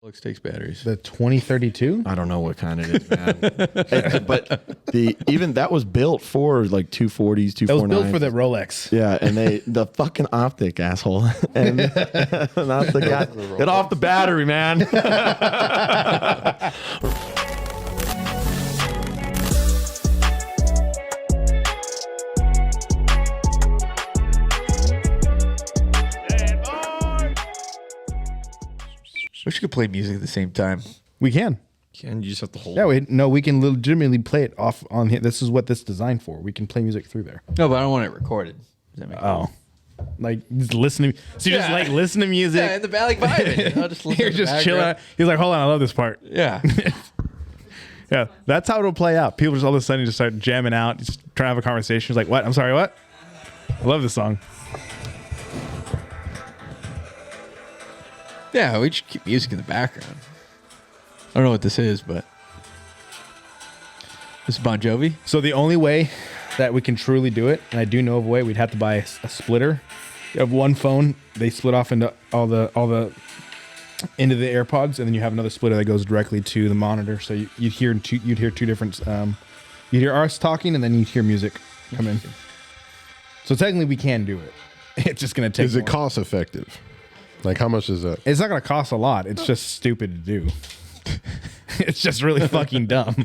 Relics takes batteries. The 2032? I don't know what kind it is, man. But even that was built for like 240s, 249s. That was built for the Rolex. Yeah, and the fucking optic asshole, and not the guy. Get off the battery, man. Wish you could play music at the same time. We can. And you just have to hold. Yeah, we can legitimately play it off on here. This is what this is designed for. We can play music through there. No, but I don't want it recorded. Does that make sense? Like just listening. So you just like listen to music. Yeah, in the back, like vibing. I'll just listen You're to the just chilling. background. He's like, hold on, I love this part. Yeah. Yeah, that's how it'll play out. People just all of a sudden just start jamming out, just trying to have a conversation. It's like, what? I'm sorry, what? I love this song. Yeah, we just keep music in the background. I don't know what this is, but this is Bon Jovi. So the only way that we can truly do it, and I do know of a way, we'd have to buy a splitter. You have one phone, they split off into all the into the AirPods, and then you have another splitter that goes directly to the monitor. So you'd hear two different. You'd hear us talking, and then you'd hear music come in. So technically, we can do it. It's just going to take. Is it cost effective? Like, how much is that? It's not going to cost a lot. It's just stupid to do. It's just really fucking dumb.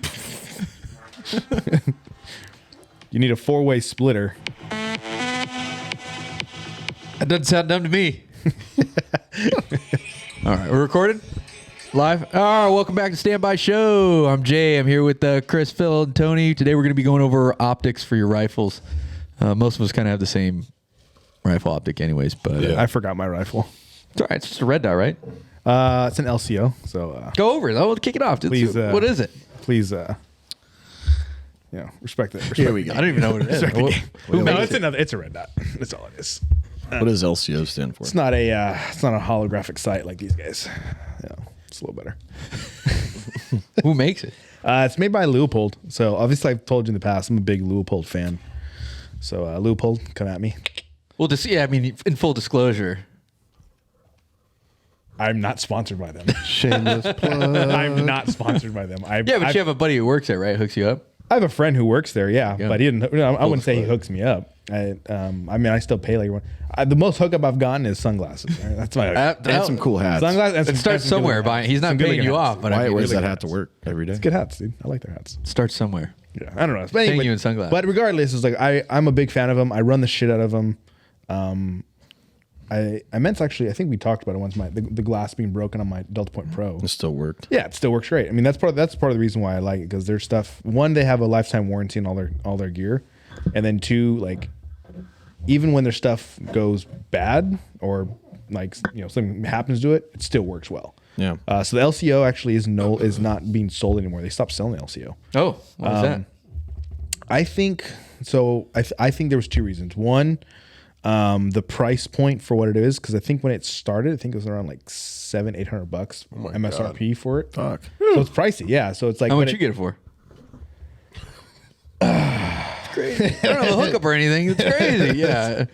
You need a 4-way splitter. That doesn't sound dumb to me. All right, we're recorded live. All right, welcome back to Standby Show. I'm Jay. I'm here with Chris, Phil, and Tony. Today we're going to be going over optics for your rifles. Most of us kind of have the same rifle optic, anyways. But I forgot my rifle. it's all right. It's just a red dot, right? It's an LCO. So Go over it. I'll kick it off. please, What is it? please, respect that. Here we go. I don't even know what it is. Respect the game. Who No, makes it's it? it's a red dot. That's all it is. What does LCO stand for? It's not a holographic sight like these guys. Yeah, it's a little better. Who makes it? It's made by Leupold. So obviously I've told you in the past, I'm a big Leupold fan. So Leupold, come at me. Well, I mean, in full disclosure, I'm not sponsored by them. Shameless plug. I'm not sponsored by them. you have a buddy who works there, right? Hooks you up. I have a friend who works there, yeah, Yeah. but he didn't. I wouldn't say he hooks me up. I still pay like everyone. The most hookup I've gotten is sunglasses. Right? That's my And some cool hats. sunglasses. It starts somewhere. He's not paying you off, but Why I mean, wears it's that hat to work every day? Good hats, dude. I like their hats. starts somewhere. Yeah, I don't know. But Paying anyway, you in sunglasses. But regardless, it's like I'm a big fan of them. I run the shit out of them. I meant to actually. I think we talked about it once. The glass being broken on my Delta Point Pro. It still worked. Yeah, it still works great. I mean, that's part of the reason why I like it, because their stuff. One, they have a lifetime warranty on all their gear, and then two, like even when their stuff goes bad or like something happens to it, it still works well. Yeah. So the LCO actually is not being sold anymore. They stopped selling the LCO. Oh, what was that? I think so. I think there was two reasons. One, the price point for what it is, because I think when it started, I think it was around like $700-800 MSRP for it. Fuck. So it's pricey, yeah. So it's like How much you get it for? It's crazy. I don't have a hookup or anything. It's crazy. Yeah.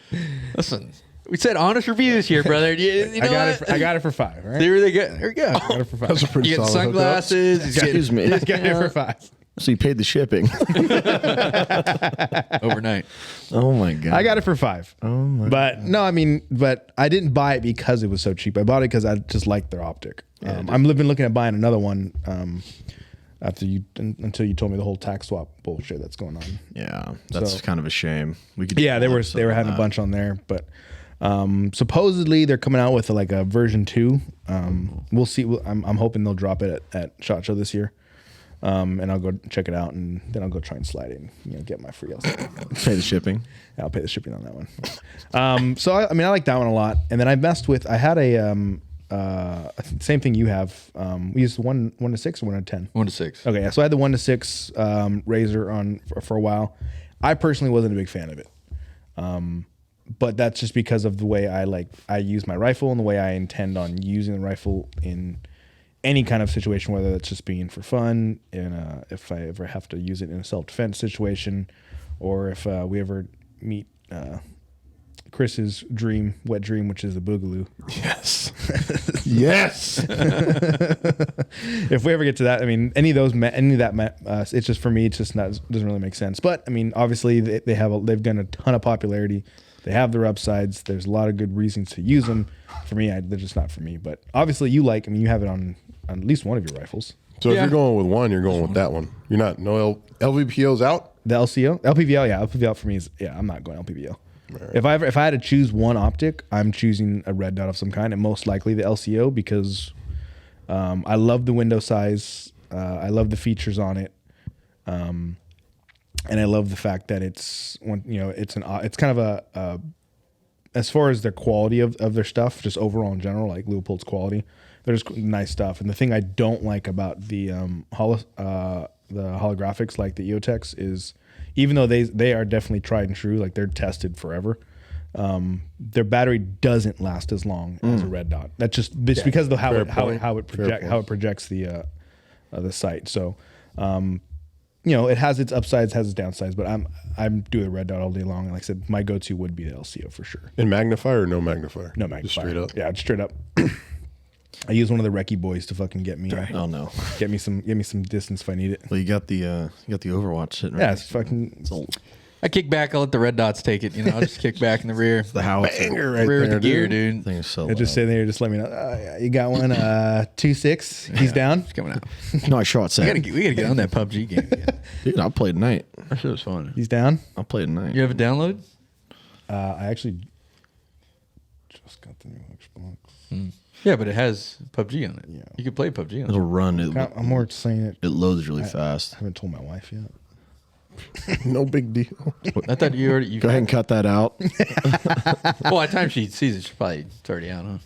Listen, we said honest reviews here, brother. You know I got it for $5. All right? There we go. There we go. Got it for $5. That's a pretty You get solid sunglasses. He's getting Excuse me. Got it for $5. So you paid the shipping. overnight. Oh my god. I got it for $5. Oh my. But no, I mean, but I didn't buy it because it was so cheap. I bought it because I just liked their optic. I'm been looking at buying another one until you told me the whole tax swap bullshit that's going on. Yeah, that's So- kind of a shame. We could. Yeah, they were having a bunch on there, but supposedly they're coming out with a version 2. We'll see. I'm hoping they'll drop it at SHOT Show this year. And I'll go check it out, and then I'll go try and slide it and get my free LCD. Pay the shipping. I'll pay the shipping on that one. So I like that one a lot. And then I had a same thing you have. We used 1-6 or 1-10. 1-6. Okay, yeah. So I had the 1-6 Razor on for a while. I personally wasn't a big fan of it, but that's just because of the way I use my rifle and the way I intend on using the rifle in any kind of situation, whether that's just being for fun, if I ever have to use it in a self-defense situation, or if we ever meet Chris's wet dream, which is the Boogaloo. Yes. Yes. If we ever get to that, I mean, any of that, it's just for me, it's just not doesn't really make sense. But I mean, obviously they've done a ton of popularity. They have their upsides. There's a lot of good reasons to use them. For me, they're just not for me. But obviously, you have it on at least one of your rifles. So if you're going with one, you're going with that one. You're not LVPO's out. The LCO, LPVO, yeah, LPVO for me is I'm not going LPVO. Right. If I had to choose one optic, I'm choosing a red dot of some kind, and most likely the LCO because I love the window size, I love the features on it, and I love the fact that it's kind of a as far as their quality of their stuff, just overall in general, like Leopold's quality, there's nice stuff. And the thing I don't like about the holographics, like the EOTechs, is even though they are definitely tried and true, like they're tested forever, their battery doesn't last as long as a red dot. That's just because of how it projects the sight. So, it has its upsides, has its downsides, but I'm doing a red dot all day long. And like I said, my go-to would be the LCO for sure. And magnifier or no magnifier? No magnifier. Just straight up? Yeah, just straight up. I use one of the recce boys to fucking get me. Oh no. Get me some distance if I need it. Well, you got the Overwatch sitting right. Yeah, it's fucking. It's old. I kick back. I'll let the red dots take it. I'll just kick back in the rear. The house. Banger Rear of the gear, dude. Thing is so I just sit there, just let me know. Yeah, you got one. 2.6. He's down. It's coming out. No, I shot set. We gotta get on that PUBG game again. Dude, I'll play tonight. That shit was fun. He's down. I'll play tonight. You have it download? I actually just got the new Xbox. Yeah, but it has PUBG on it. Yeah. You can play PUBG on It'll it. run. I'm more saying it. It loads really I fast. haven't told my wife yet. No big deal. I thought you already. Go ahead and cut that out. Well, by the time she sees it, it's already out, huh?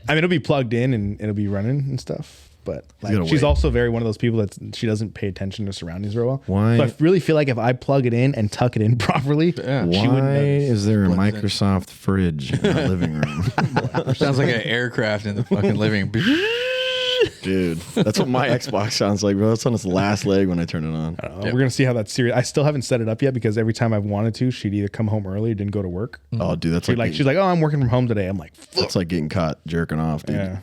I mean, it'll be plugged in and it'll be running and stuff. But gotta she's wait. also very one of those people that she doesn't pay attention to surroundings very well. Why? So I really feel like if I plug it in and tuck it in properly, Yeah. she wouldn't Why notice. is there a Blends in. Microsoft fridge in our living room? Sounds like an aircraft in the fucking living room. Dude, that's what my Xbox sounds like, bro. It's on its last leg when I turn it on. We're gonna see how that's serious. I still haven't set it up yet because every time I've wanted to, she'd either come home early or didn't go to work. Oh, dude, that's She's like, oh, I'm working from home today. I'm like, fuck. that's like getting caught jerking off, dude. Yeah.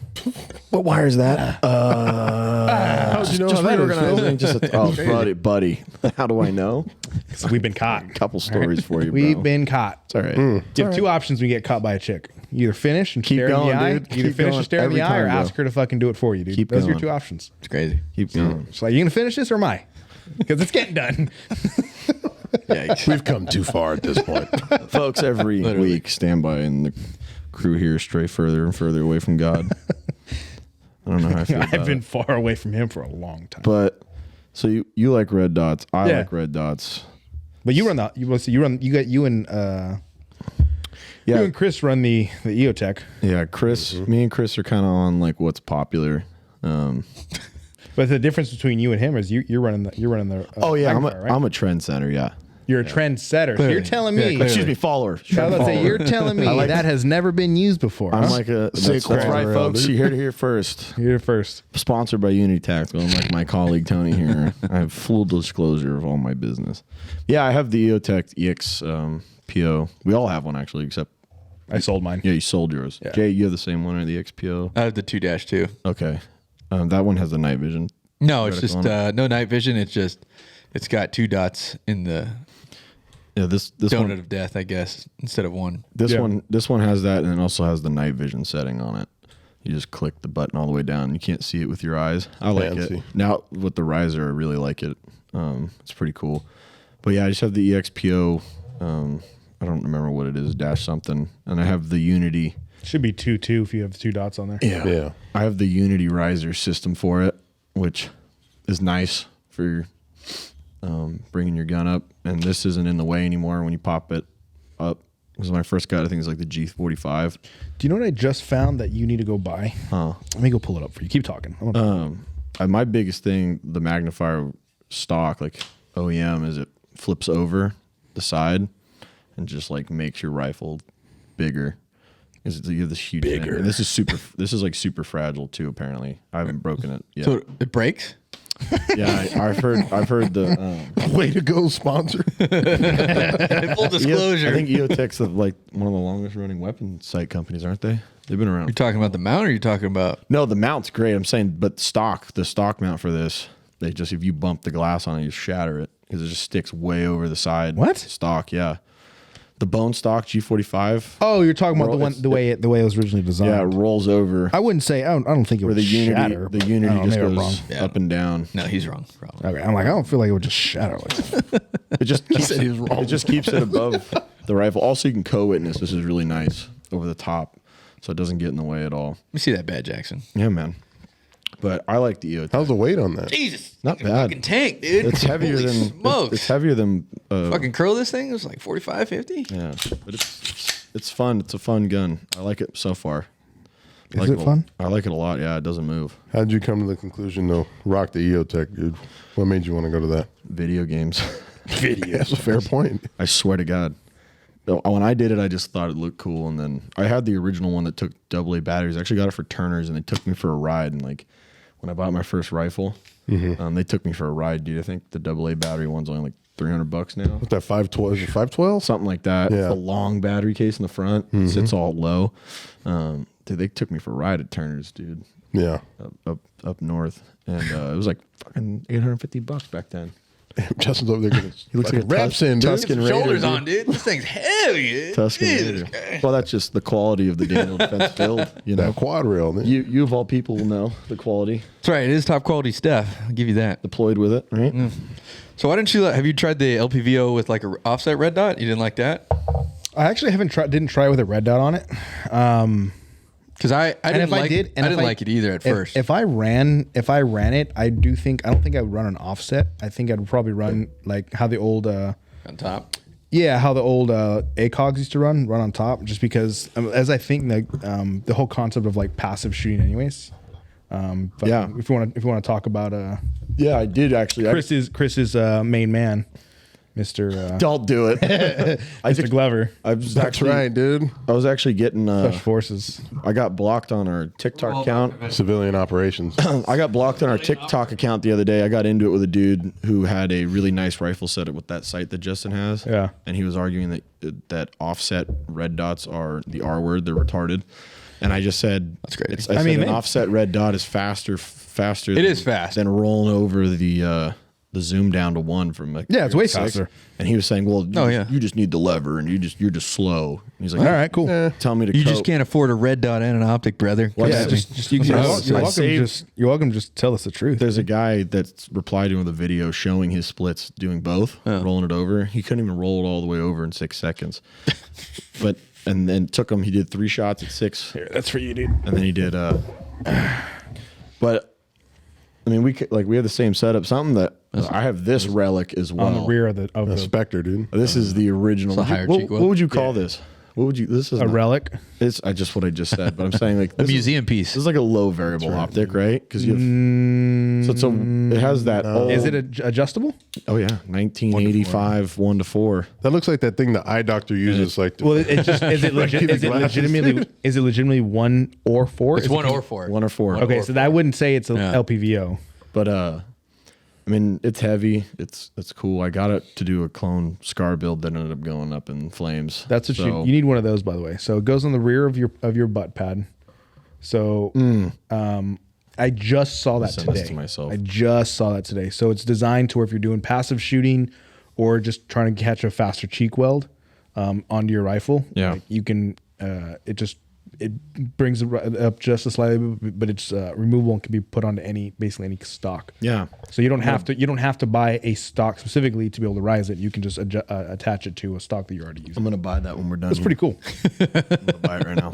What wire is that? How'd you know Just how that is, reorganizing. Phil? Just buddy. How do I know? So we've been caught. Couple stories for you, bro. We've been caught. It's all right. You have two options when you get caught by a chick. You either finish and Keep stare in going, the eye. dude. You either Keep finish going and stare in the every eye or time, bro. ask her to fucking do it for you, dude. Keep Those are your going. two options. It's crazy. Keep going. So you gonna finish this or am I? Because it's getting done. Yikes. We've come too far at this point. Folks, every week, stand by, and the crew here stray further and further away from God. I don't know how I feel about I've been it. far away from him for a long time. But, so you like red dots. I Yeah. like red dots. But you and Yeah. you and Chris run the EOTech. Yeah, Chris, me and Chris are kind of on like what's popular. But the difference between you and him is you're running the. Oh yeah, magnifier, right? I'm a trendsetter. Yeah. You're a trendsetter. So Clearly. you're telling Yeah, me. clearly. Excuse me, follower. I was about to say, you're telling me that has never been used before. I'm huh? like a. Say That's corporate right, rail, folks. dude. You heard it here first. You're first. Sponsored by Unity Tactical. I'm like my colleague Tony here. I have full disclosure of all my business. Yeah, I have the EOTech EX PO. We all have one actually, except I sold mine. yeah, you sold yours. Yeah. Jay, you have the same one or the XPO? I have the 2-2. Okay, that one has the night vision. No, it's Reticle just on no night vision. It's got 2 dots in the Yeah, this donut one, of death, I guess, instead of 1. this Yeah. one has that, and it also has the night vision setting on it. You just click the button all the way down. You can't see it with your eyes. I like Fancy. it. Now with the riser, I really like it. It's pretty cool. But yeah, I just have the EXPO. I don't remember what it is, dash something, and I have the Unity. Should be 2-2 if you have the 2 dots on there. Yeah. I have the Unity riser system for it, which is nice for bringing your gun up. And this isn't in the way anymore when you pop it up. Because when I first got it, I think it was like the G45. Do you know what I just found that you need to go buy? Huh. Let me go pull it up for you. Keep talking. I'm gonna- My biggest thing, the magnifier stock, like OEM, is it flips over the side and just like makes your rifle bigger. Because you have this huge Bigger. And this is like super fragile too. Apparently, I haven't broken it yet. So it breaks? Yeah, I've heard the Way to go, sponsor. Full disclosure. I think EOTech's like one of the longest running weapon site companies, aren't they? They've been around. You're talking about the mount, or you're talking about? No, the mount's great. I'm saying, but the stock mount for this, they just, if you bump the glass on it, you shatter it because it just sticks way over the side. What? Stock? Yeah, the bone stock G45. Oh, you're talking about Roll- the way it was originally designed. Yeah, it rolls over. I wouldn't say. I don't think it Where would the unity, shatter. the but unity I don't know, just maybe I'm goes wrong. up and down. No, he's wrong. Probably. Okay, I'm like, I don't feel like it would just shatter. Like that. It just keeps said he was wrong. It just keeps it above the rifle. Also, you can co-witness. This is really nice over the top, so it doesn't get in the way at all. Let me see that bad, Jackson. Yeah, man. But I like the EOTech. How's the weight on that? Jesus, Not fucking bad. Fucking tank, dude. It's heavier Holy than smokes. it's heavier than Fucking curl this thing. It was like 45, 50. yeah, but it's fun. It's a fun gun. I like it so far. I Is like it fun? I like it a lot. Yeah, it doesn't move. How did you come to the conclusion to rock the EOTech, dude? What made you want to go to that? Video games. Video. That's a fair point. I swear to God. When I did it, I just thought it looked cool, and then I had the original one that took AA batteries. I actually got it for Turner's, and they took me for a ride. And like when I bought my first rifle, they took me for a ride, dude. I think the AA battery one's only like $300 now. What's that, 512? Is it 512? Something like that. Yeah. The long battery case in the front sits all low. Dude, they took me for a ride at Turner's, dude, Yeah. up north, and it was like fucking $850 back then. Justin's over there getting He looks like a reps in, dude. Tuscan Raider, Shoulders dude. on, dude. This thing's heavy. Dude. Tuscan Jesus Raider. Christ. Well, that's just the quality of the Daniel Defense build. You know, That quad rail, man. you of all people will know the quality That's right. It is top quality stuff. I'll give you that. deployed with it, right? So why didn't you? Have you tried the LPVO with like a offset red dot? You didn't like that? I actually didn't try with a red dot on it. Because I And didn't if I like did, and I if didn't like it either at first. If I ran it, I don't think I would run an offset. I think I'd probably run like how the old on top. how the old ACOGs used to run on top, just because as I think like the whole concept of like passive shooting anyways. But Yeah. if you want to talk about Yeah, I did actually. Chris's main man, Mr. Don't do it. Mr. Glover, I was That's actually, right, dude. I was actually getting. Special Forces. I got blocked on our TikTok account. Civilian operations. I got blocked on our TikTok account the other day. I got into it with a dude who had a really nice rifle set with that sight that Justin has. Yeah. And he was arguing that offset red dots are the R word. They're retarded. And I just said, That's crazy. I said mean, an offset red dot is faster. It is fast. than rolling over the zoom down to 1 from like Yeah, it's way 6. faster. And he was saying, well, you just need the lever, and you're just slow. And he's like, All right, cool. tell me to. You cope. just can't afford a red dot and an optic, brother. Well, Yeah, I just saved- you're I welcome. saved- You're welcome. Just tell us the truth. There's a guy that's replied to him with a video showing his splits doing both, rolling it over. He couldn't even roll it all the way over in 6 seconds. And then took him. He did 3 shots at 6. Here, that's for you, dude. And then he did. But I mean, we have the same setup. Something that I have this relic as well. On the rear of the Spectre, dude. This is the original. It's a higher What, cheek what weld. would you call this? What would you? This is a not- relic. It's just what I just said, but I'm saying like A this museum piece. This is like a low variable optic, right? Because you have, it has that. Old, Is it adjustable? Oh yeah, 1985 1:4. That looks like that thing the eye doctor uses. Like, Well, it just is it legitimately 1 or 4? It's 1 or 4. 1 or 4. Okay, so that I wouldn't say it's a Yeah. LPVO. But I mean, it's heavy. It's cool. I got it to do a clone scar build that ended up going up in flames. That's what So- you need one of those, by the way. So it goes on the rear of your butt pad. So I just saw that Send this today. to myself. I just saw that today. So it's designed to where if you're doing passive shooting or just trying to catch a faster cheek weld onto your rifle, Yeah. like you can. It brings it up just a slightly, but it's removable and can be put onto basically any stock. Yeah. So you don't have to buy a stock specifically to be able to rise it. You can just attach it to a stock that you're already using. I'm gonna buy that when we're done. It's pretty cool. I'm gonna buy it right now.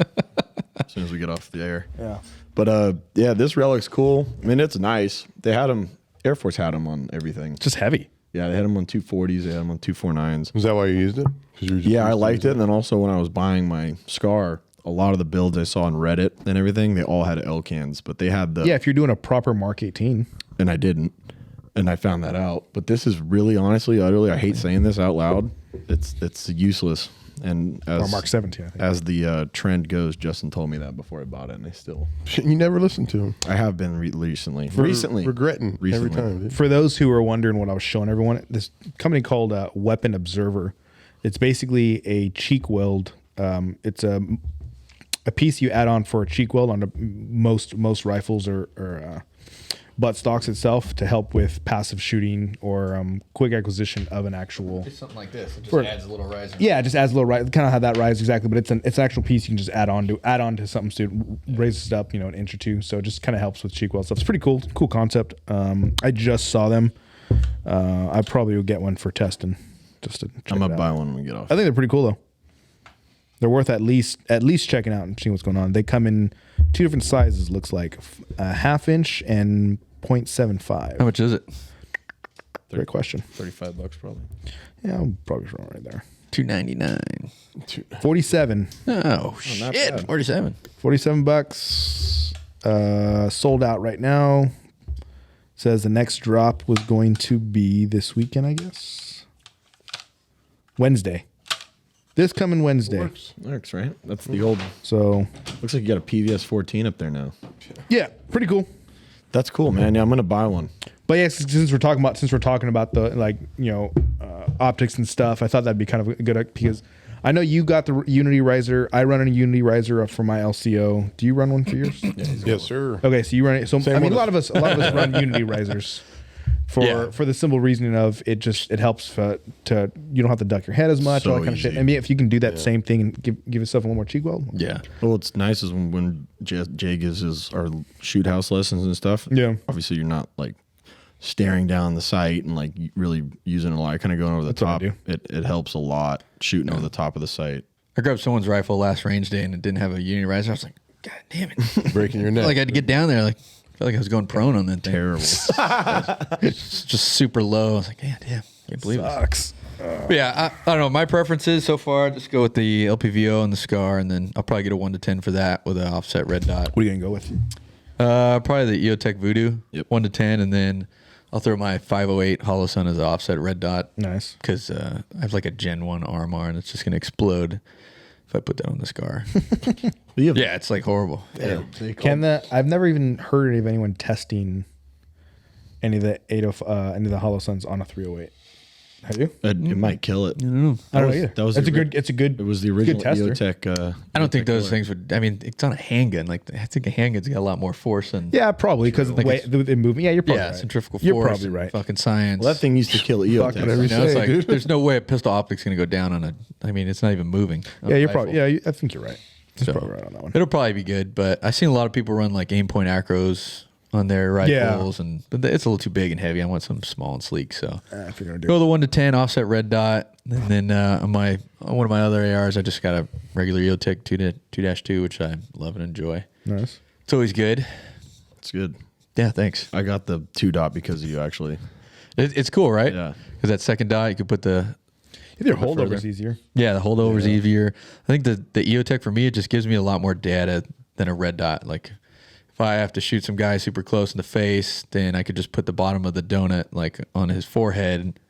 As soon as we get off the air. Yeah. But yeah, this relic's cool. I mean, it's nice. They had them. Air Force had them on everything. It's just heavy. Yeah, they had them on 240s. They had them on 249s. is that why you used it? 'Cause you were just Yeah, I used to liked it. using And then also when I was buying my Scar, a lot of the builds I saw on Reddit and everything, they all had L cans, but they had the Yeah, if you're doing a proper Mark 18. and I didn't, and I found that out. But this is really, honestly, utterly, I hate saying this out loud. It's useless. And Or Mark 17, I think. as the trend goes, Justin told me that before I bought it, and I still You never listen to him. I have been recently Regretting every Recently. time. Dude. For those who are wondering what I was showing everyone, this company called Weapon Observer. It's basically a cheek weld. It's a piece you add on for a cheek weld on most rifles or butt stocks itself to help with passive shooting or quick acquisition of an actual. It's something like this. It just For- adds a little riser. Yeah, it just adds a little rise. Kind of how that rise exactly, but it's an actual piece you can just add on to something so it raises it up, an inch or two. So it just kind of helps with cheek weld stuff. It's pretty cool concept. I just saw them. I probably will get one for testing. Just to check I'm gonna it out. buy one when we get off. I think they're pretty cool though. They're worth at least checking out and seeing what's going on. They come in 2 different sizes. Looks like a 1/2 inch and 0.75. How much is it? Great question. $35 probably. Yeah, I'm probably wrong right there. $2.99. 47. Oh not shit! bad. 47. $47. Sold out right now. Says the next drop was going to be this weekend, I guess. Wednesday. This coming Wednesday. Works, right? That's the old. So, Looks like you got a PVS 14 up there now. yeah, pretty cool. That's cool, man. Yeah, I'm gonna buy one. But yeah, since we're talking about the optics and stuff, I thought that'd be kind of a good because I know you got the Unity riser. I run a Unity riser for my LCO. Do you run one for yours? Yes, sir. Okay, so you run it. So Same I mean, a one lot of us run Unity risers for Yeah. the simple reasoning of it helps to you don't have to duck your head as much, So all that kind of shit. easy. I mean, if you can do that same thing and give yourself a little more cheek weld. Yeah. Well, what's nice is when Jay gives our shoot house lessons and stuff. Yeah. Obviously, you're not like staring down the sight and like really using a lot. Kind of going over the That's what I top. do. It helps a lot shooting over the top of the sight. I grabbed someone's rifle last range day and it didn't have a Unity riser. I was like, God damn it! Breaking your neck. Like I had to get down there. Like I felt like I was going prone on that thing. Terrible. It's just super low. I was like, God damn, can't believe it. Sucks. But yeah, I don't know. My preferences so far, just go with the LPVO and the SCAR, and then I'll probably get a 1 to 10 for that with an offset red dot. What are you gonna go with? Probably the EOTech Voodoo, Yep. 1 to 10, and then I'll throw my 508 Hollow Sun as an offset red dot. Nice. Because I have like a Gen 1 RMR, and it's just going to explode if I put that on the SCAR. Yeah, it's like horrible. I've never even heard of anyone testing any of the any of the Hollow Suns on a 308. Have you? It might kill it. I don't know either. That was It's the a good. It's a good. It was the original tester. EOTech. I don't think those things would. I mean, it's on a handgun. Like I think a handgun's got a lot more force and Yeah, probably because of the Like way it's- they're moving. Yeah, you're probably right. centrifugal force. You're probably and right. Fucking science. Well, that thing used to kill EOTech. whatever you You know, it's say, like dude. there's no way a pistol optic's going to go down on a. I mean, it's not even moving. on Yeah, a you're rifle. probably. Yeah, I think you're right. You're So, probably right on that one. It'll probably be good, but I've seen a lot of people run like aim point acros on their rifles, but it's a little too big and heavy. I want something small and sleek. So If you're gonna do go it. the 1 to 10 offset red dot, and then on one of my other ARs, I just got a regular EOTech 2-2, which I love and enjoy. Nice. It's always good. It's good. Yeah, thanks. I got the 2 dot because of you actually. It's cool, right? Yeah. Because that second dot, you could put the Either bit holdover's further. easier. Yeah, the holdover's easier. I think the EOTech for me, it just gives me a lot more data than a red dot. Like if I have to shoot some guy super close in the face, then I could just put the bottom of the donut like on his forehead,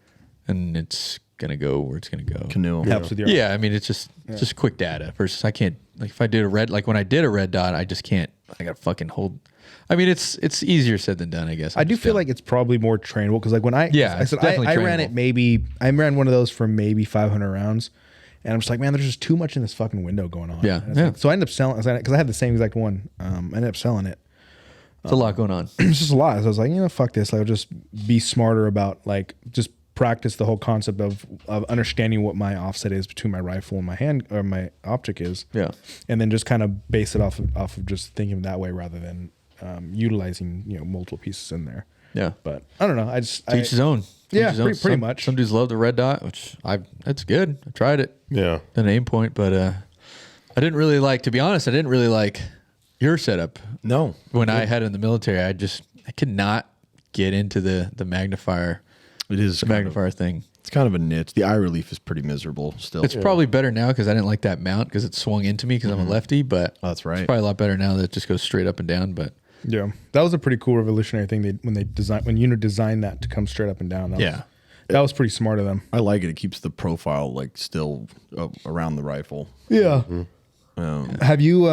and it's gonna go where it's gonna go. Canoe. Helps with your. Yeah, I mean it's just quick data versus I can't like if I did a red like when I did a red dot, I just can't. I gotta fucking hold. I mean it's easier said than done, I guess. I do feel like it's probably more trainable because like when I I it's said definitely I ran trainable. I ran one of those for maybe 500 rounds, and I'm just like, man, there's just too much in this fucking window going on. Yeah, And it's yeah. like- so I ended up selling because I had the same exact one. I ended up selling it. it's a lot going on. It's just a lot. So I was like, fuck this. Like, I'll just be smarter about like just practice the whole concept of understanding what my offset is between my rifle and my hand or my optic is. Yeah. And then just kind of base it off of just thinking that way rather than utilizing multiple pieces in there. Yeah. But I don't know. I just To each his own. To Yeah, each his own. pretty much. Some dudes love the red dot, which that's good. I tried it. Yeah. An aim point, but I didn't really like. To be honest, I didn't really like your setup. No. When I had it in the military, I could not get into the magnifier. It is The kind of- magnifier thing. It's kind of a niche. The eye relief is pretty miserable still. It's probably better now because I didn't like that mount because it swung into me because I'm a lefty. But Oh, that's right. It's probably a lot better now that it just goes straight up and down. But yeah, that was a pretty cool revolutionary thing when Unit designed that to come straight up and down. That Yeah. That was pretty smart of them. I like it. It keeps the profile like still around the rifle. Yeah. Have you?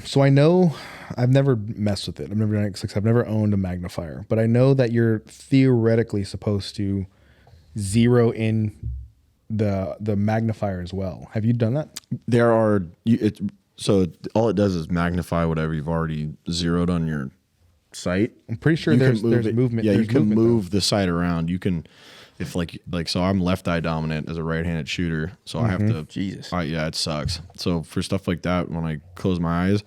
So I know I've never messed with it. I've never done it because I've never owned a magnifier, but I know that you're theoretically supposed to zero in the magnifier as well. Have you done that? There are so all it does is magnify whatever you've already zeroed on your sight. I'm pretty sure there's movement. Yeah, there's you can movement, move the sight around. You can, if like so I'm left eye dominant as a right-handed shooter, so I have to. Jesus. Yeah, it sucks. So for stuff like that, when I close my eyes,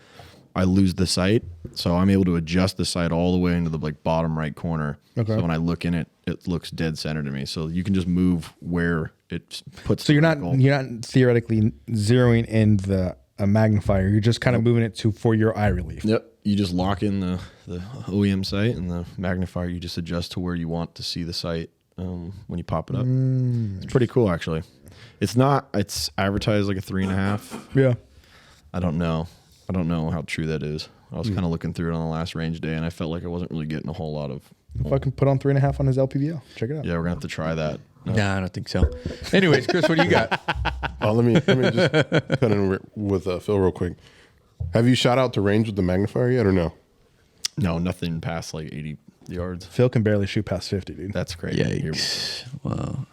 I lose the sight. So I'm able to adjust the sight all the way into the like bottom right corner. Okay. So when I look in it, it looks dead center to me. So you can just move where it puts. So you're not vertical. theoretically zeroing in a magnifier. You're just kind of moving it for your eye relief. Yep. You just lock in the OEM sight, and the magnifier you just adjust to where you want to see the sight when you pop it up. It's pretty cool, actually. It's advertised like a 3.5. Yeah. I don't know how true that is. I was kind of looking through it on the last range day, and I felt like I wasn't really getting a whole lot of. Fucking put on 3.5 on his LPVO. Check it out. Yeah, we're gonna have to try that. Nah, I don't think so. Anyways, Chris, what do you got? Let me just cut in with Phil real quick. Have you shot out to range with the magnifier yet, or no? No, nothing past like 80 yards. Phil can barely shoot past 50, dude. That's great. Yikes. Wow.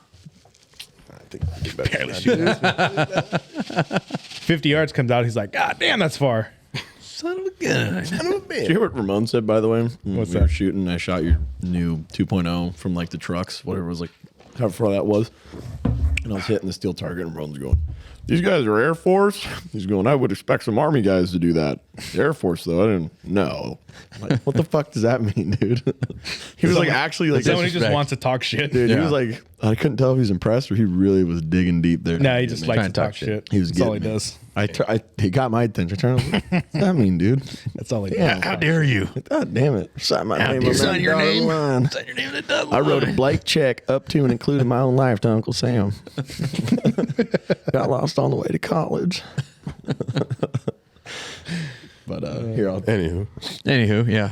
I think I can barely shoot. 50 yards comes out. He's like, God damn, that's far. Son of a gun. Did you hear what Ramon said, by the way? When What's we that? were shooting, I shot your new 2.0 from like the trucks, whatever it was, like how far that was. And I was hitting the steel target, and Ramon's going, "These guys are Air Force?" He's going, "I would expect some Army guys to do that." The Air Force, though, I didn't know. Like, what the fuck does that mean, dude? He was like, actually, like, Someone who just wants to talk shit. dude, Yeah. he was like, I couldn't tell if he was impressed or he really was digging deep there. No, he just likes Trying to to talk talk shit. He was That's all he getting me. does. He got my attention. I was like, what's that mean, dude? That's all he does. Yeah, How dare you? God damn it. Sign my name on Sign that your dotted name. line. Sign your name in the dotted I wrote a line. blank check up to and including my own life to Uncle Sam. Got lost on the way to college. But here, I'll Anywho, yeah.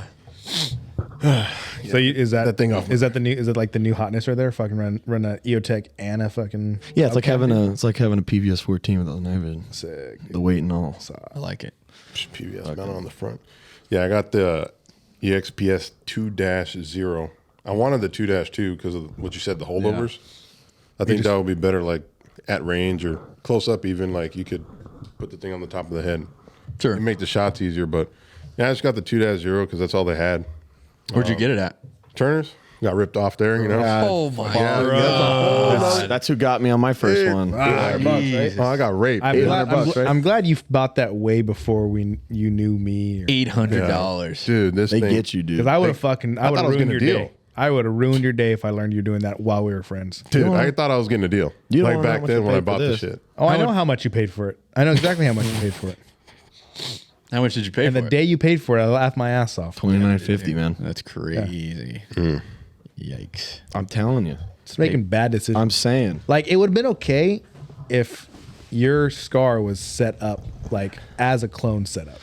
So is that That thing off. Is that the new? Is it like the new hotness right there? Fucking run a EOTech and a fucking it's like having a PVS 14 without the knife, sick. the weight and all. I like it. PBS mounted on the front. Yeah, I got the EXPS 2-0. I wanted the 2-2 because of what you said, the holdovers. I think that would be better, like at range or close up. Even like you could put the thing on the top of the head. Sure. It'd make the shots easier. But yeah, I just got the 2-0 because that's all they had. Where'd you get it at? Turner's got ripped off there, you know. Oh my God. That's who got me on my first one. Oh, I got raped. I'm glad you bought that way before you knew me. $800. Dude, this They thing. get you, dude. Because I would have fucking I would thought I have was ruined getting your a deal. day. I would have ruined your day if I learned you're doing that while we were friends. Dude, I thought I was getting a deal. You don't Like know back how much then I when I paid for bought the this. shit. Oh, I know how much you paid for it. I know exactly how much you paid for it. How much did you pay And for the it? day you paid for it, I laughed my ass off. $29.50, man. That's crazy. Yikes. I'm telling you. It's making bad decisions. I'm saying. Like, it would have been okay if your scar was set up like as a clone setup,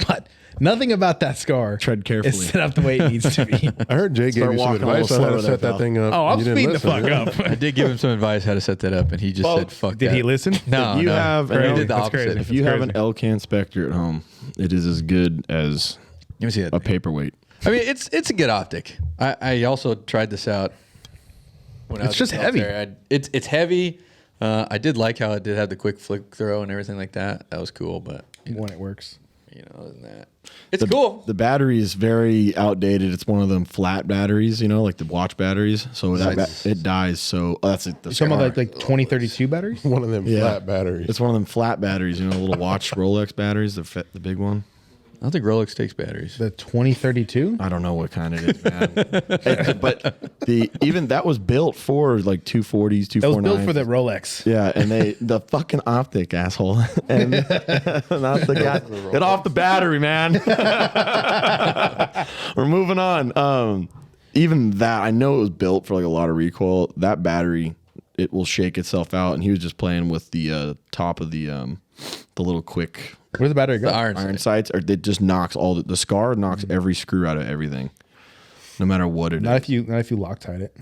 but nothing about that scar Tread carefully. is set up the way it needs to be. I heard Jay gave you some walking a advice little on how to slower set there, that pal. thing up. Oh, I'm You didn't speeding the listen. fuck up. I did give him some advice how to set that up, and he just said, "Fuck Did that." he listen? No, You no. have He an did the That's opposite. crazy. If you That's have an crazy. Elcan Spectre at home, it is as good as Let me see that. a paperweight. I mean, it's a good optic. I also tried this out. When I It's was just in heavy. military. It's heavy. I did like how it did have the quick flick throw and everything like that. That was cool, but When it works. other than that, it's cool. The battery is very outdated. It's one of them flat batteries, like the watch batteries. So it dies. So that's it. You talking about like 2032 batteries? One of them flat batteries. It's one of them flat batteries. The little watch Rolex batteries, the big one. I don't think Rolex takes batteries. The 2032? I don't know what kind it is, man. But even that was built for like 240s, 249s. That was built for the Rolex. Yeah, and the fucking optic asshole, and not the guy. Get off the battery, man. We're moving on. Even that, I know it was built for like a lot of recoil. That battery, it will shake itself out, and he was just playing with the top of the little quick Where's the battery go? The iron sight. sights, or it just knocks all the scar knocks every screw out of everything, no matter what it Not is. if you Loctite it.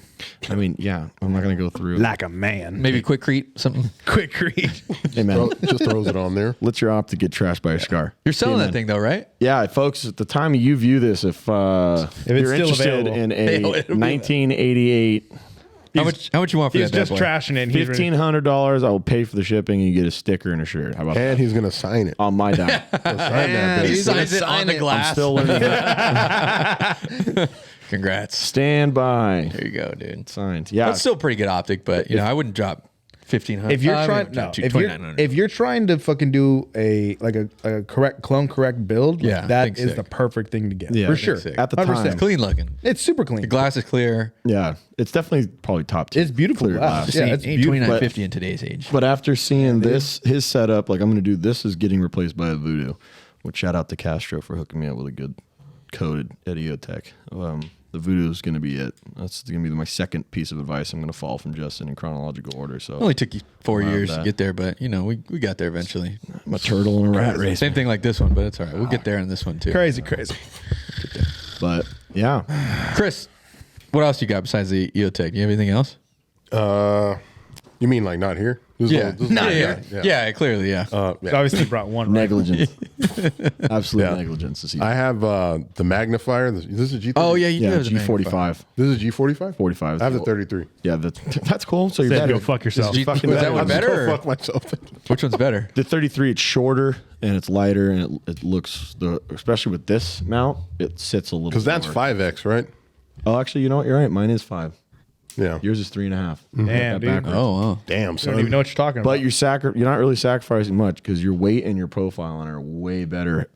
I mean, yeah, I'm not gonna go through. Like a man. Maybe Quickcrete, something. Quick read. Hey man, Just throws it on there. let your optic get trashed by a scar. You're selling Hey, that man. thing though, right? Yeah, folks. At the time you view this, if you're still interested available. in a It'll be 1988 How much you want for He's that? just bad boy? trashing it. And he's ready. $1,500, I will pay for the shipping and you get a sticker and a shirt. How about And that? he's gonna sign it. On my dime. He'll sign that He bitch. signs it on the I'm glass. still learning. Congrats. Stand by. There you go, dude. Signed. Yeah. That's still pretty good optic, but you know, I wouldn't drop 1,500. If you're I trying, wouldn't no, drop if you're 2,900. if you're trying to fucking do a correct build, like, Yeah, that think is sick. the perfect thing to get Yeah, for think sure. sick. At the 100%. time. clean looking. It's super clean. The glass is clear. Yeah. It's definitely probably top 2. It's beautiful Clear glass. glass. Yeah, Ain't it's beautiful. 2950 in today's age. But after seeing this, his setup, like I'm going to do this is getting replaced by a Voodoo. Which shout out to Castro for hooking me up with a good code at EOTech. The Voodoo is going to be it. That's going to be my second piece of advice I'm going to follow from Justin in chronological order. So It only took you 4 Love years to that. get there, but you know, we got there eventually. I'm a turtle in a rat race. Same thing like this one, but it's all right. We'll get there in this one too. Crazy. But yeah, Chris, what else you got besides the EOTech? Do you have anything else? You mean like not here? This is Yeah, clearly, yeah. yeah. Obviously brought one. Right? negligence. Absolute Yeah. negligence. This I have the magnifier. This is G. Oh yeah, you do yeah, have the magnifier. G45. This is G45. 45. I have the 33. Yeah, that's cool. So you're Said better. go fuck yourself. Is fucking that better. one I'm just better? gonna or- fuck myself. Which one's better? The 33, it's shorter and it's lighter and it looks especially with this mount, it sits a little. Because that's lower. 5X, right? Oh, actually, you know what? You're right. Mine is 5. Yeah. Yours is 3.5. Damn, dude. Backwards. Oh, wow. Damn, I don't son. even know what you're talking about. But you're not really sacrificing much because your weight and your profile on it are way better.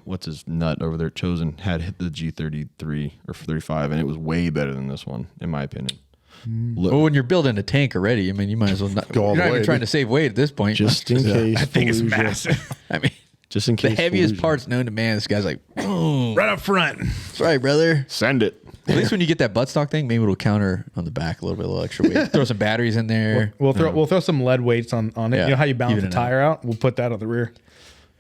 What's his nut over there? Chosen had hit the G33 or 35, and it was way better than this one, in my opinion. Look, Well, when you're building a tank already, I mean, you might as well not. Go all You're the not even way, trying dude. to save weight at this point. just in case. I think it's Fallujah- massive. I mean, Just in the case. heaviest Fallujah. parts known to man. This guy's like, boom. Right up front. That's right, brother. Send it. At least when you get that buttstock thing, maybe it'll counter on the back a little extra weight. Throw some batteries in there. We'll throw some lead weights on it. Yeah, You know how you balance even the it out. tire out? We'll put that on the rear.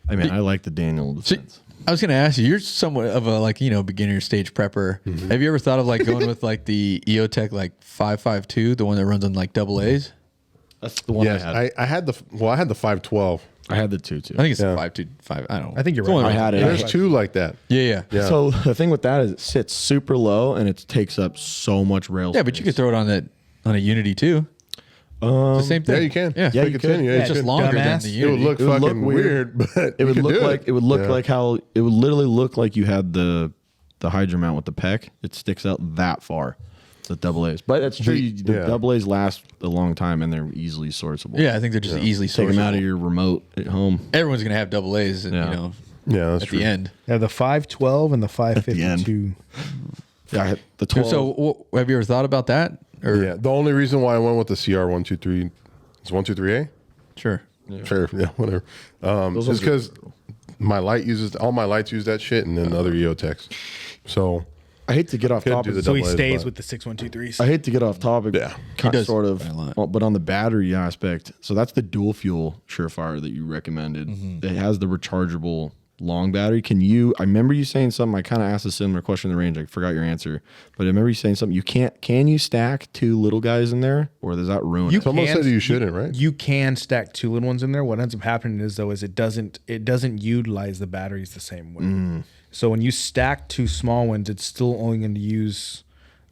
I mean, I like the Daniel So, defense. I was going to ask you, you're somewhat of a beginner stage prepper. Have you ever thought of like going with like the EOTech like 552, the one that runs on like double A's? That's the one Yes, I had. I had the 512. I had the 2 too. I think it's Yeah. a 525. I don't know. I think you're It's the one right. that I had it. runs- There's two like that. Yeah. Yeah. So the thing with that is it sits super low and it takes up so much rail. Yeah, but you could throw it on a Unity too. It's the same thing. Yeah, you can. Yeah, Yeah, Pick you a could. 10, yeah, it's you just could. longer than Dumbass. the It Unity. would look It would look fucking weird. weird, but It would you could look do like it would look Yeah. like how it would literally look like you had the Hydra mount with the PEC. It sticks out that far. The double A's, but that's true. The Yeah. double A's last a long time and they're easily sourceable. Yeah, I think they're just easily take them out of sourceable. your remote at home. Everyone's gonna have double A's, and, Yeah. you know, Yeah, that's at true. the end. Yeah, the 512 and the the 552. Yeah, I had the 12. So, have you ever thought about that? Or Yeah, the only reason why I went with the CR123 is 123A. sure. Sure, yeah, whatever. Those Just ones because my light uses all my lights use that shit, and then the other EOTechs. So I hate to get off Couldn't topic. do the So he double A's, stays but- with the 6123s. I hate to get off topic. Yeah. He does sort of. by a lot. Well, but on the battery aspect, so that's the dual fuel Surefire that you recommended. Mm-hmm. It has the rechargeable long battery. I remember you saying something. I kind of asked a similar question in the range. I forgot your answer, but I remember you saying something. Can you stack 2 little guys in there, or does that ruin it? someone said you shouldn't, right? You can stack 2 little ones in there. What ends up happening is it doesn't utilize the batteries the same way. So when you stack 2 small ones, it's still only going to use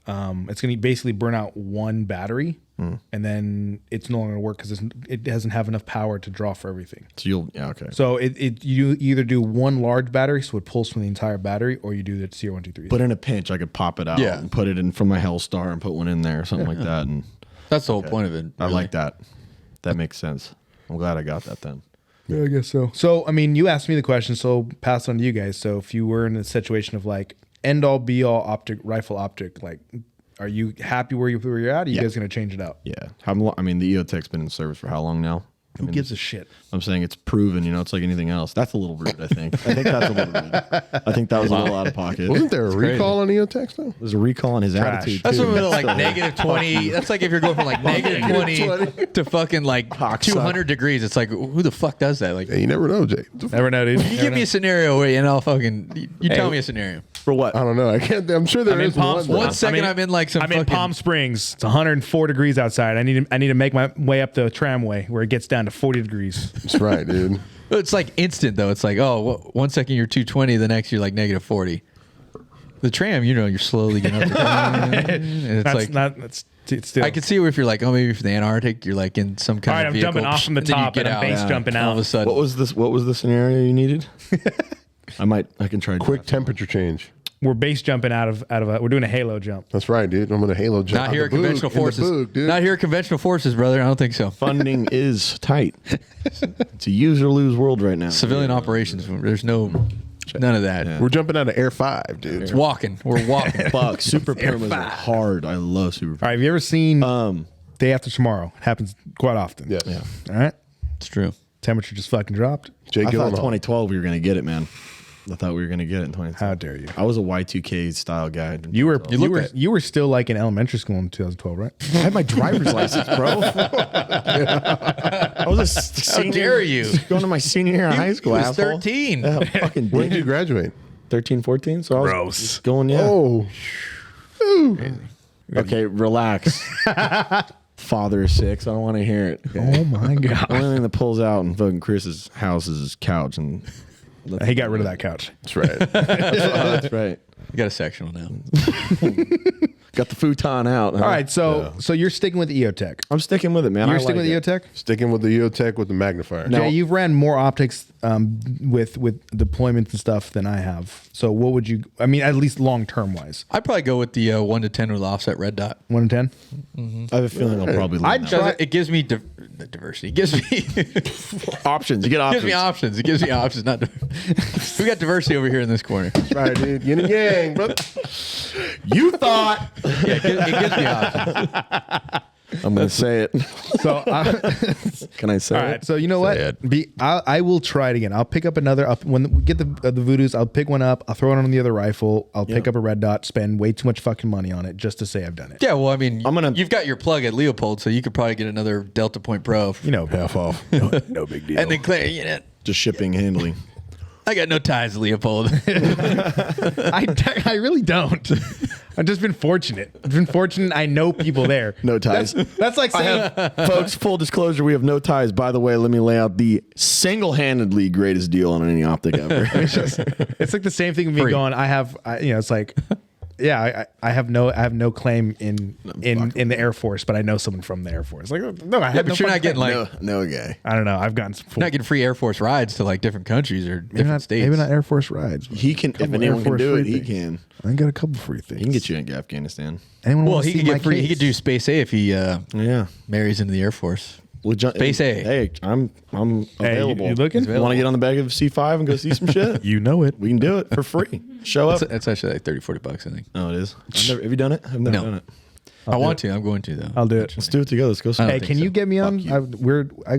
it's going to basically burn out 1 battery, and then it's no longer going to work because it doesn't have enough power to draw for everything. So okay. So you either do 1 large battery, so it pulls from the entire battery, or you do the CR123. But in a pinch, I could pop it out Yeah. and put it in from my Hellstar and put one in there or something like that. And That's the whole point of it. I really. like that. That makes sense. I'm glad I got that then. Yeah, I guess so. So, I mean, you asked me the question, so pass on to you guys. So, if you were in a situation of like end all be all rifle optic, like, are you happy where you're at? Or are you guys going to change it out? Yeah. I mean, the EOTech's been in service for how long now? Who gives a shit? I'm saying it's proven, it's like anything else. That's a little rude, I think. I think that's a little rude. I think that was a little out of pocket. Wasn't there a recall on EOTechs though? There's a recall on his attitude, That's too. what like negative 20. That's like if you're going from like negative 20 to fucking like 200 degrees. It's like, who the fuck does that? Like, Hey, you never know, Jay. Never know, dude. you give me a scenario where, I'll fucking, you tell me a scenario. For what? I don't know. I can't. I'm sure there I'm in is Palm one. Springs. One second I'm in like some I'm in fucking- Palm Springs. It's 104 degrees outside. I need to make my way up the tramway where it gets down to 40 degrees. That's right, dude. It's like instant though. It's like, oh, 1 second you're 220, the next you're like negative 40. The tram, you're slowly getting up to it's Still. I could see if you're like, oh, maybe for the Antarctic, you're like in some kind All right, of I'm vehicle. jumping off from the and then you top get and I'm out, base jumping all of a out. sudden. What was this? What was the scenario you needed? I can try. Quick temperature change. We're base jumping out of we're doing a halo jump. That's right, dude. I'm gonna halo jump. Not here at conventional forces. Not here at conventional forces, brother. I don't think so. Funding is tight. It's a use or lose world right now. Civilian operations. There's none of that. Yeah. We're jumping out of Air 5, dude. It's walking. We're walking. Fuck, Super Pumas are hard. I love Super All Pumas. right, have you ever seen Day After Tomorrow? It happens quite often. Yes. Yeah. All right. It's true. Temperature just fucking dropped. Jay I thought Gyllenhaal. 2012 we were gonna get it, man. I thought we were gonna get it in 2012. How dare you? I was a Y2K style guy. in You were 2012. you were still like in elementary school in 2012, right? I had my driver's license, bro. I was a senior. dare you. Going to my senior year of high school. He was asshole. 13. Yeah, fucking When did you graduate? 13, 14. So I was Gross. just going, yeah. Oh, Okay, relax. Father of six. I don't want to hear it. Oh my The god. only thing that pulls out in fucking Chris's house is his couch, and He got rid of that couch. that's right. that's right. You got a sectional now. Got the futon out. All right, so you're sticking with EOTech. I'm sticking with it, man. You're I sticking like with it. EOTech? Sticking with the EOTech with the magnifier. No. Jay, you've ran more optics with deployments and stuff than I have. So what would you? I mean, at least long term wise, I'd probably go with the 1 to 10 with the offset red dot. 1 to 10. I have a feeling I'll probably lean I'd that. try- It gives me diversity. It gives me options. You get options. gives me options. It gives me options. Not we got diversity over here in this corner. That's right, dude. Yin and yang, brother. You thought. Yeah, it gives me options. I'm going to say it. So Can I say all it? right, so you know what? I will try it again. I'll pick up another. When we get the Voodoos, I'll pick one up. I'll throw it on the other rifle. I'll pick up a red dot. Spend way too much fucking money on it just to say I've done it. Yeah, well, I mean, gonna- you've got your plug at Leopold, so you could probably get another Delta Point Pro. You know, Half off. no big deal. And then clear, Just shipping handling. I got no ties to Leopold. I really don't. I've just been fortunate. I've been fortunate. I know people there. No ties. That's like saying Folks, full disclosure, we have no ties. By the way, let me lay out the single-handedly greatest deal on any optic ever. it's like the same thing with me Free. going. It's like, yeah, I have no claim in the Air Force, but I know someone from the Air Force. Like, no, I have no. but you're not fucking getting claim. like no gay. I don't know. I've gotten some. you're not getting free Air Force rides to like different countries or different states. Maybe not Air Force rides. He can, if Couple anyone Air can Force do it, free he things. can. I got a couple free things. He can get you into Afghanistan. Anyone Well, want to he see could my get free. He case? could do Space A if he Yeah. marries into the Air Force. Well, Space A. Hey, I'm available. you looking? You want to get on the back of C5 and go see some shit? You know it. We can do it for free. Show up. It's actually like $30-$40, I think. Oh, it is. Have you done it? I've never No. done it. I want to. I'm going to though. I'll do it. Let's do it together. Let's go. I Some. don't Hey, think can so. you get me on? you. I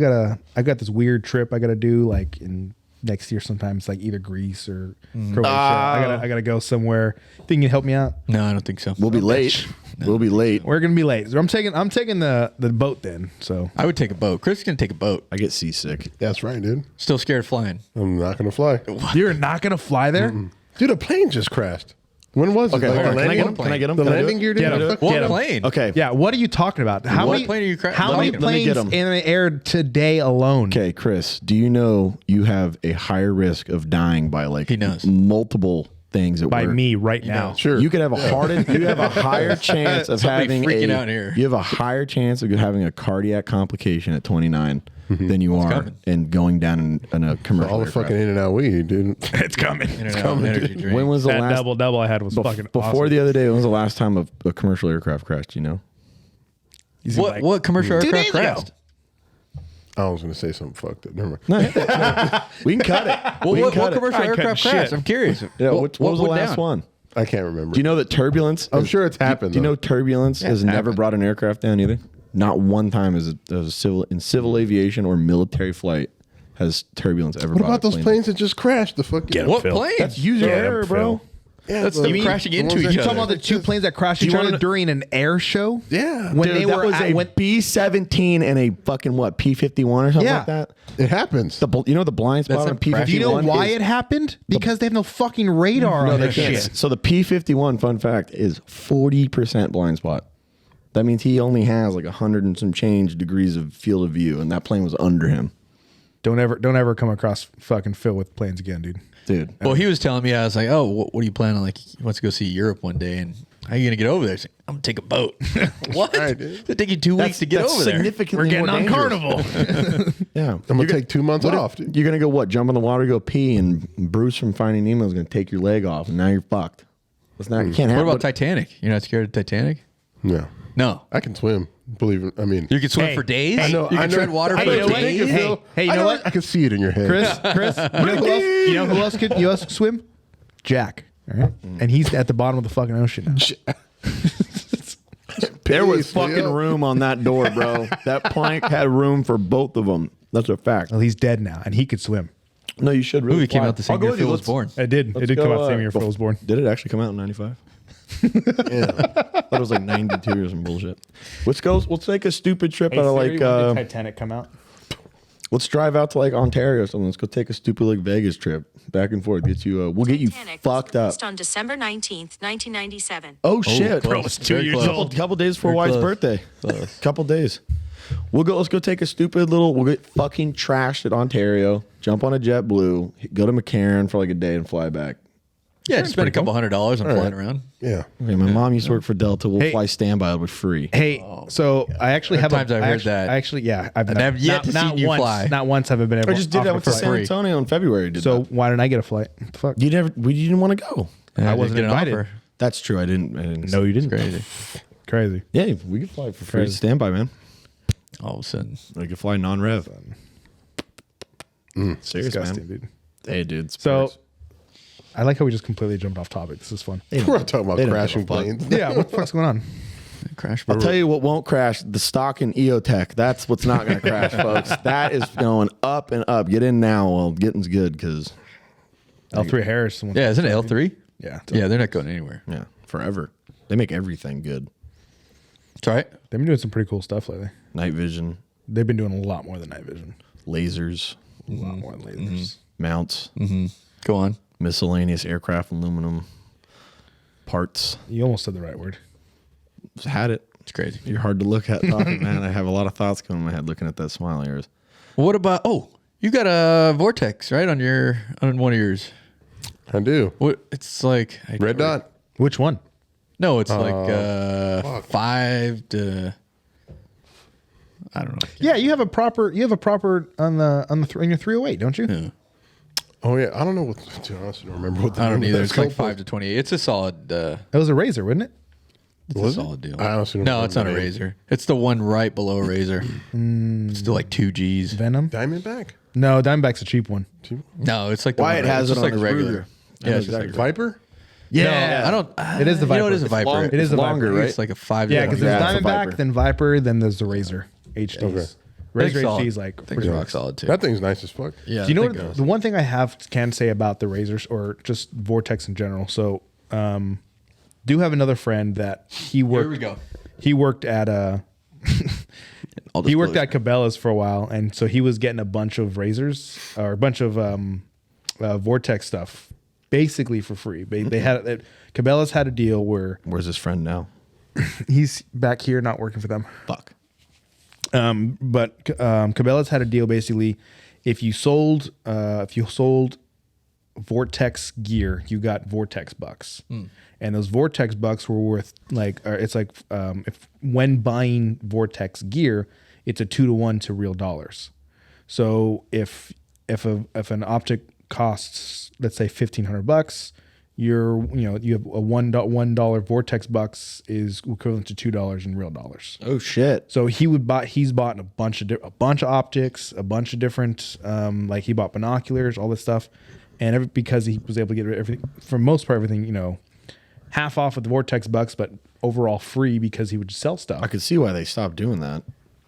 got this weird trip I got to do like in next year sometime. It's like either Greece or Croatia. I gotta go somewhere. Think you can help me out? No, I don't think so. We'll be late. We'll be late. We're gonna be late. So I'm taking the boat then. So I would take a boat. Chris is gonna take a boat. I get seasick. That's right, dude. Still scared of flying. I'm not gonna fly. you're not gonna fly there? Dude, a plane just crashed. When was Okay, it? hold on. the Can I get landing, him? Can I get him? the Can I do landing it? gear Get didn't him. fuck What Get him. plane? Okay. Yeah. What are you talking about? How What many plane are you How many let me get planes 'em. in the air today alone? Okay, Chris. Do you know you have a higher risk of dying by like He knows. multiple things at By work? me right now. know. Sure. You could have you have a higher chance of Somebody having freaking a, out here. You have a higher chance of having a cardiac complication at 29 than you are coming. and going down in a commercial all the aircraft. fucking in and out weed, dude. It's coming. Energy drink. When was the That last double I had was fucking before awesome. the other day? When was the last time a commercial aircraft crashed? You know, You seem What like- what commercial 2 aircraft days ago. crashed? I was gonna say something fucked up. Never mind. we can cut it. Well, We can what cut it. commercial I couldn't aircraft shit. crashed? I'm curious. Yeah, what was the went last down? one? I can't remember. Do you know that turbulence? I'm sure it's happened, Do you though. know turbulence has it's never happened. brought an aircraft down either? Not one time as a civil aviation or military flight has turbulence ever What brought about a those plane planes that just crashed? The fucking Get 'em. What Phil. plane? That's user Get 'em, error, bro. Phil. That's the- them crashing into ones each that- You other. talking about the two planes that crashed each other during an air show? Yeah. When Dude, they that were was at, a when, B-17 and a fucking what P-51 or something Yeah. like that. It happens. You know the blind spot That's on a P-51. crash. do you know why is- it happened? Because they have no fucking radar No, on they that can't. shit. So the P-51, fun fact, is 40% blind spot. That means he only has like 100 and some change degrees of field of view, and that plane was under him, Don't ever come across fucking Phil with planes again, dude. dude. Well, he was telling me, I was like, oh, what are you planning on? Like, he wants to go see Europe one day, and how are you going to get over there? He's like, I'm going to take a boat. What? right, dude. It'll take you 2 weeks to get That's over there. significantly We're getting more on dangerous. Carnival. Yeah, I'm gonna take 2 months off, dude. You're gonna go what? Jump in the water, go pee, and Bruce from Finding Nemo is gonna take your leg off, and now you're fucked. That's not. You can't What have. about Titanic? You're not scared of Titanic? No, No. I can swim. Believe it. I mean, You can swim Hey, for days? I know. You I can know, tread water I for know you know what? days? Phil. Hey, you I know what? I can see it in your head. Chris, you know who else could swim? Jack. All right? And he's at the bottom of the fucking ocean now. There was Please, fucking Leo. room on that door, bro. That plank had room for both of them. That's a fact. Well, he's dead now, and he could swim. No, you should really. Movie came fly. out the I'll same go year with you. Phil was Let's- born. It did. let's It did go, come out the same year Phil bef- was born. Did it actually come out in 95? Yeah. Thought it was like 92 or some bullshit. Let's go. Let's take a stupid trip out of like. Titanic come out? Let's drive out to like Ontario or something. Let's go take a stupid like Vegas trip back and forth. Get you. We'll get you Titanic was fucked up. released on December 19th, 1997. Oh shit! close. It's 2 years old. Couple days before Very Wyatt's close. birthday. Close. Couple days. Let's go take a stupid little. We'll get fucking trashed at Ontario. Jump on a JetBlue. Go to McCarran for like a day and fly back. Yeah, just spend a couple $100 on flying around. Yeah. Okay, my mom used to work for Delta. We'll Hey. fly standby. It'll be free. Hey, so I actually There are have times I've heard actually, that. I actually, yeah, I've I've yet to see you once, fly. Not once have I been able. I just did that offered with to to fly. San free. Antonio in February. Did So that. why didn't I get a flight? What the fuck? You didn't want to go. Yeah, I wasn't get an invited. offer. That's true. I didn't. No, you didn't. Crazy. Crazy. Yeah, we could fly for free. Crazy. Standby, man. All of a sudden. We could fly non-rev. Serious, Disgusting, man. dude. Hey, dude. So I like how we just completely jumped off topic. This is fun. We're not talking about They don't crashing give a fuck. planes. Yeah, what the fuck's going on? Crash. I'll tell you what won't crash: the stock in EOTech. That's what's not going to crash, folks. That is going up and up. Get in now while getting's good, because L3 Harris. Yeah, isn't it L3? Yeah. Yeah, they're not going anywhere. yeah, forever. They make everything good. That's right. They've been doing some pretty cool stuff lately. Night vision, They've been doing a lot more than night vision. lasers, A lot more than lasers. mounts, Go on. miscellaneous aircraft aluminum parts. You almost said the right word. Just had it. It's crazy. You're hard to look at, talking, man. I have a lot of thoughts going in my head looking at that smile of yours. What about, you got a Vortex, right? On one of yours. I do. What? It's like. Red dot. Which one? No, it's like 5 to. I don't know. Yeah, you have a proper on your 308, don't you? Yeah. Oh yeah. I don't know what. To be honest, I don't remember what. The I don't name of either. that It's like scope 5 to 28. It's a solid. That was a razor, wasn't it? It's Was a it? solid deal. I honestly don't no, remember it's not the a name. razor. It's the one right below a razor. It's still like 2 G's. Venom? was. Diamondback. No, Diamondback's a cheap one. No, it's like the Wyatt one, has it's it just on like a his regular. Ruger. Yeah, it's just like a Viper. No, I don't. It is the You know, it Viper. is a It's Viper. long- It is it's a longer, Viper. right? It's like a 5. Yeah, because Yeah, there's it's a Diamondback, Viper. then Viper, then there's the Razor HDs. Okay. Razor solid. HD is like Things pretty rock nice. solid too. That thing's nice as fuck. Yeah. Do you know I what think the one thing I can say about the Razors or just Vortex in general? So, do have another friend that he worked. Here we go. He worked at I'll he worked disclose. at Cabela's for a while, and so he was getting a bunch of razors or a bunch of Vortex stuff basically for free. They had Cabela's had a deal where Where's his friend now? he's back here not working for them. Fuck. But Cabela's had a deal basically. If you sold Vortex gear, you got Vortex bucks, and those Vortex bucks were worth it's like if when buying Vortex gear, it's a 2-to-1 to real dollars. So if an optic costs, let's say $1,500, you have a $1 Vortex bucks is equivalent to $2 in real dollars. Oh shit. So he's bought a bunch of optics, a bunch of different like he bought binoculars, all this stuff, and because he was able to get everything, for most part everything, half off with the Vortex bucks, but overall free because he would just sell stuff. I could see why they stopped doing that.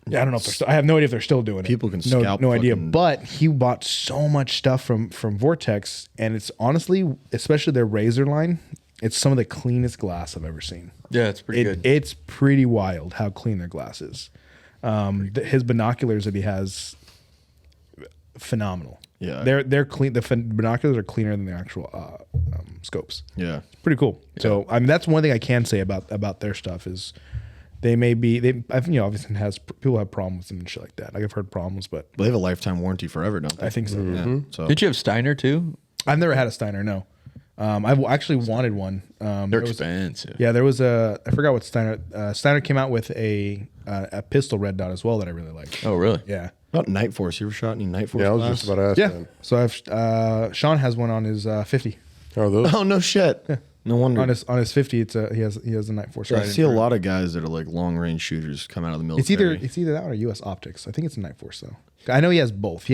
Yeah, I don't know if they're I have no idea if they're still doing People it. can no, scalp no idea. fucking- But he bought so much stuff from Vortex, and it's honestly, especially their razor line. It's some of the cleanest glass I've ever seen. Yeah, it's pretty good. It's pretty wild how clean their glass is. His binoculars that he has, phenomenal. Yeah. They're clean. The binoculars are cleaner than the actual scopes. Yeah. Pretty cool. So I mean, that's one thing I can say about their stuff is they may be I've obviously people have problems with them and shit like that. Like I've heard problems, but They have a lifetime warranty forever, don't they? I think so. Yeah. So Did you have Steiner too? I've never had a Steiner. No, I've actually wanted one. They're expensive. Yeah, there was I forgot what Steiner. Steiner came out with a pistol red dot as well that I really liked. Oh, really? Yeah. about Night Force. You ever shot any Night Force? Yeah, I was glass? just about to ask Yeah. that. So I've Sean has one on his 50. How are those? Oh no shit. No wonder. On his 50, it's he has a Night Force. I Right see a lot of guys that are like long range shooters come out of the military. It's either that or US Optics. I think it's a Night Force though. I know he has both.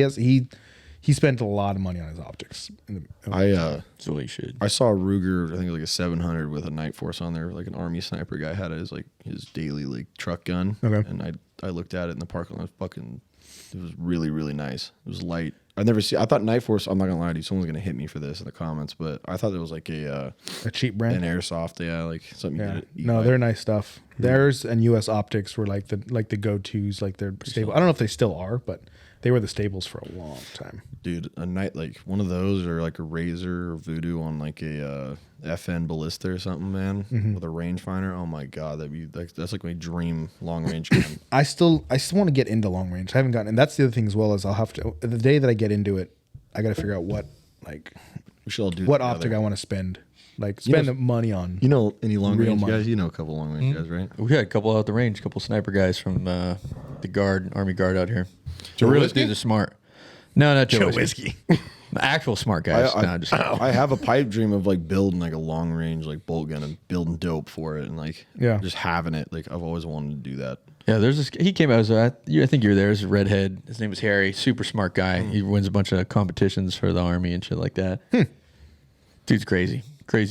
He spent a lot of money on his optics. That's what you should. I saw a Ruger, I think it was like a 700 with a Night Force on there, like an Army sniper guy had it as like his daily like truck gun. Okay. And I looked at it in the parking lot. It was really, really nice. It was light. I thought Night Force, I'm not gonna lie to you, someone's gonna hit me for this in the comments, but I thought it was like a cheap an brand. airsoft, yeah, like something Yeah. you could eat No, by. they're nice stuff. Theirs and US Optics were like the go-tos, like they're stable. I don't know if they still are, but they were the staples for a long time. Dude, a night like one of those or like a Razor or Voodoo on like a FN Ballista or something, man, with a rangefinder. Oh my god, that's like my dream long range gun. I still want to get into long range. I haven't gotten, and that's the other thing as well is I'll have to the day that I get into it, I got to figure out what We should all do what it together. optic I want to spend, the money on. You know any long Real range money. guys? You know a couple long range guys, right? We had a couple out the range, a couple sniper guys from the guard, Army Guard out here. The Joe real Whiskey? dudes are smart. No, not Joe, Joe Whiskey. Actual smart guys. I have a pipe dream of like building like a long range like bolt gun and building dope for it and like just having it. Like I've always wanted to do that. Yeah, there's this. He came out as I think you were there. There's a redhead. His name was Harry. Super smart guy. He wins a bunch of competitions for the Army and shit like that. Dude's crazy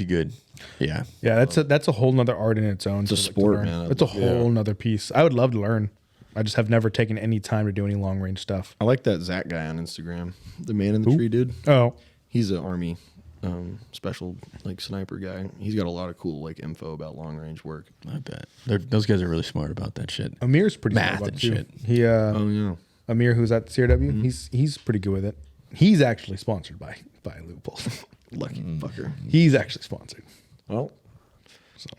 good. Yeah. Yeah, that's a whole nother art in its own. It's a to sport, learn. man. It's a whole nother piece. I would love to learn. I just have never taken any time to do any long range stuff. I like that Zach guy on Instagram, the man in the tree dude. Oh, He's an Army special like sniper guy. He's got a lot of cool like info about long range work. I bet. Those guys are really smart about that shit. Amir's pretty Math smart about and it, too. shit. He Oh yeah. Amir, who's at CRW, he's pretty good with it. He's actually sponsored by Loophole. Lucky fucker. He's actually sponsored. Well, So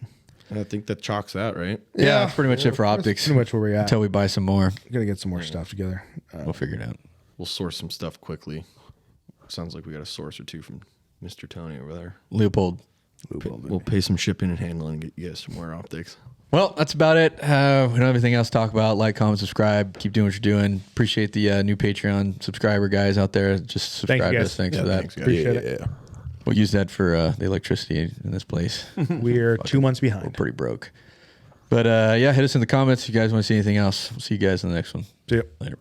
I think that chalks that, right? Yeah, that's pretty much it for optics. pretty much where we're at. Until we buy some more, Gotta get some more stuff together. we'll figure it out. We'll source some stuff quickly. Sounds like we got a source or two from Mr. Tony over there. Leopold. We'll pay some shipping and handling and get you guys some more optics. Well, that's about it. We don't have anything else to talk about. Like, comment, subscribe. Keep doing what you're doing. Appreciate the new Patreon subscriber guys out there. Just subscribe Thank you, to guys. us. Thanks Yeah, for that. thanks, guys. Appreciate it. We'll use that for the electricity in this place. We're 2 months We're behind. pretty broke. But yeah, hit us in the comments if you guys want to see anything else. We'll see you guys in the next one. See ya. Later.